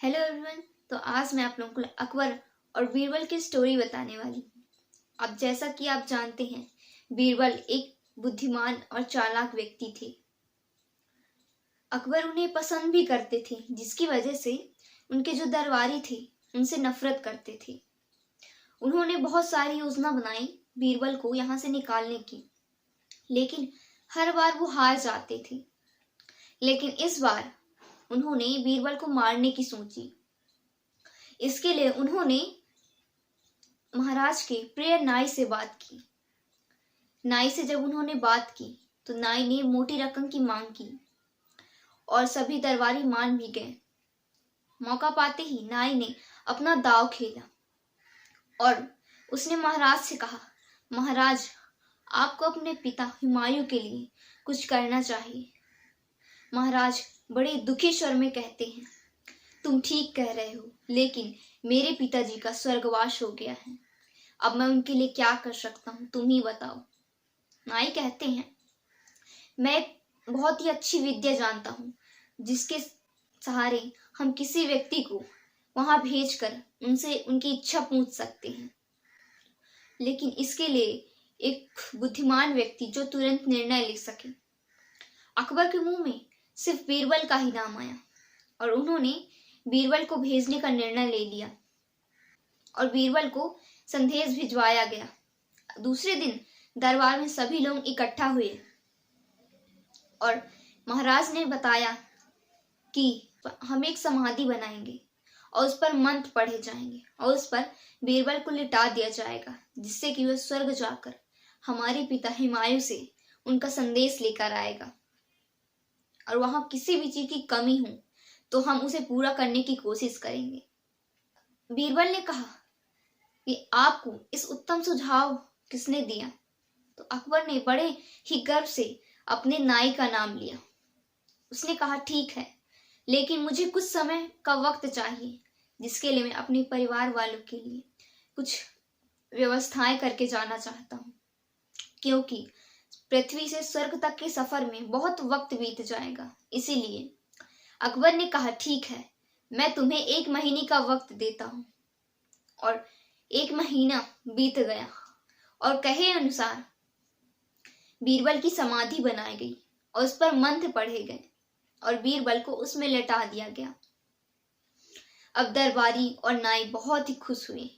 Hello everyone. तो आज मैं आप लोगों को अकबर और बीरबल की स्टोरी बताने वाली हूँ। अब जैसा कि आप जानते हैं, बीरबल एक बुद्धिमान और चालाक व्यक्ति थे। अकबर उन्हें पसंद भी करते थे, जिसकी वजह से उनके जो दरबारी थे उनसे नफरत करते थे। उन्होंने बहुत सारी योजना बनाई बीरबल को यहाँ से निकालने की, लेकिन हर बार वो हार जाते थे। लेकिन इस बार उन्होंने बीरबल को मारने की सोची। इसके लिए उन्होंने महाराज के प्रिय नाई से बात की। नाई से जब उन्होंने बात की तो नाई ने मोटी रकम की मांग की और सभी दरबारी मान भी गए। मौका पाते ही नाई ने अपना दांव खेला और उसने महाराज से कहा, महाराज, आपको अपने पिता हुमायूं के लिए कुछ करना चाहिए। महाराज बड़े दुखी स्वर में कहते हैं, तुम ठीक कह रहे हो, लेकिन मेरे पिताजी का स्वर्गवास हो गया है। अब मैं उनके लिए क्या कर सकता हूँ, तुम ही बताओ। नाई कहते हैं, मैं एक बहुत ही अच्छी विद्या जानता हूँ जिसके सहारे हम किसी व्यक्ति को वहां भेजकर उनसे उनकी इच्छा पूछ सकते हैं, लेकिन इसके लिए एक बुद्धिमान व्यक्ति जो तुरंत निर्णय ले सके। अकबर के मुंह में सिर्फ बीरबल का ही नाम आया और उन्होंने बीरबल को भेजने का निर्णय ले लिया और बीरबल को संदेश भिजवाया गया। दूसरे दिन दरबार में सभी लोग इकट्ठा हुए और महाराज ने बताया कि हम एक समाधि बनाएंगे और उस पर मंत्र पढ़े जाएंगे और उस पर बीरबल को लिटा दिया जाएगा, जिससे कि वह स्वर्ग जाकर हमारे पिता हुमायूं से उनका संदेश लेकर आएगा और वहां किसी भी चीज की कमी हो तो हम उसे पूरा करने की कोशिश करेंगे। बीरबल ने कहा कि आपको इस उत्तम सुझाव किसने दिया? तो अकबर ने बड़े ही गर्व से अपने नाई का नाम लिया। उसने कहा, ठीक है, लेकिन मुझे कुछ समय का वक्त चाहिए, जिसके लिए मैं अपने परिवार वालों के लिए कुछ व्यवस्थाएं करके जाना चाहता हूँ, क्योंकि पृथ्वी से स्वर्ग तक के सफर में बहुत वक्त बीत जाएगा। इसीलिए अकबर ने कहा, ठीक है, मैं तुम्हें 1 महीने का वक्त देता हूँ। और 1 महीना बीत गया और कहे अनुसार बीरबल की समाधि बनाई गई और उस पर मंत्र पढ़े गए और बीरबल को उसमें लेटा दिया गया। अब दरबारी और नाई बहुत ही खुश हुए।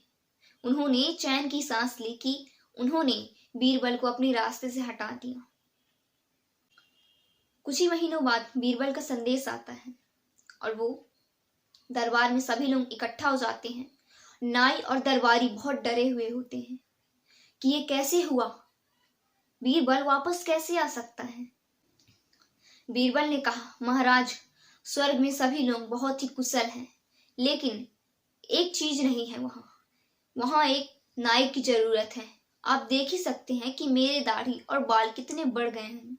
उन्होंने चैन की सांस ली कि उन्होंने बीरबल को अपने रास्ते से हटा दिया। कुछ ही महीनों बाद बीरबल का संदेश आता है और वो दरबार में सभी लोग इकट्ठा हो जाते हैं। नाई और दरबारी बहुत डरे हुए होते हैं कि ये कैसे हुआ, बीरबल वापस कैसे आ सकता है। बीरबल ने कहा, महाराज, स्वर्ग में सभी लोग बहुत ही कुशल हैं, लेकिन एक चीज नहीं है, वहां एक नाई की जरूरत है। आप देख ही सकते हैं कि मेरे दाढ़ी और बाल कितने बढ़ गए हैं,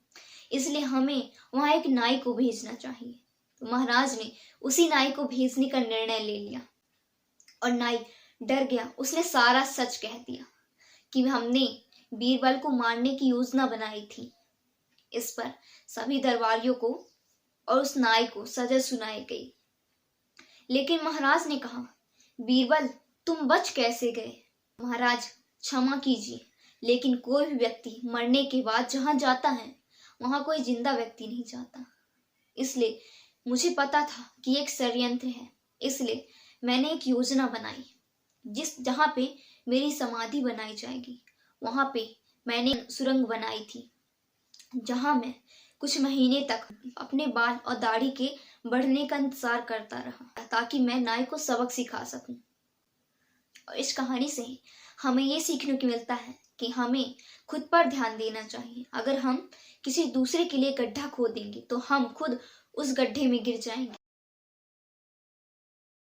इसलिए हमें वहां एक नाई को भेजना चाहिए। तो महाराज ने उसी नाई को भेजने का निर्णय ले लिया और नाई डर गया। उसने सारा सच कह दिया कि हमने बीरबल को मारने की योजना बनाई थी। इस पर सभी दरबारियों को और उस नाई को सजा सुनाई गई। लेकिन महाराज ने कहा, बीरबल, तुम बच कैसे गए? महाराज, क्षमा कीजिए, लेकिन कोई भी व्यक्ति मरने के बाद जहां जाता है वहां कोई जिंदा व्यक्ति नहीं जाता। इसलिए मुझे पता था कि एक षड्यंत्र है, इसलिए मैंने एक योजना बनाई। जहां पे मेरी समाधि बनाई जाएगी वहां पे मैंने सुरंग बनाई थी, जहां मैं कुछ महीने तक अपने बाल और दाढ़ी के बढ़ने का इंतजार करता रहा, ताकि मैं नाई को सबक सिखा सकूं। और इस कहानी से हमें ये सीखने को मिलता है कि हमें खुद पर ध्यान देना चाहिए। अगर हम किसी दूसरे के लिए गड्ढा खोदेंगे तो हम खुद उस गड्ढे में गिर जाएंगे।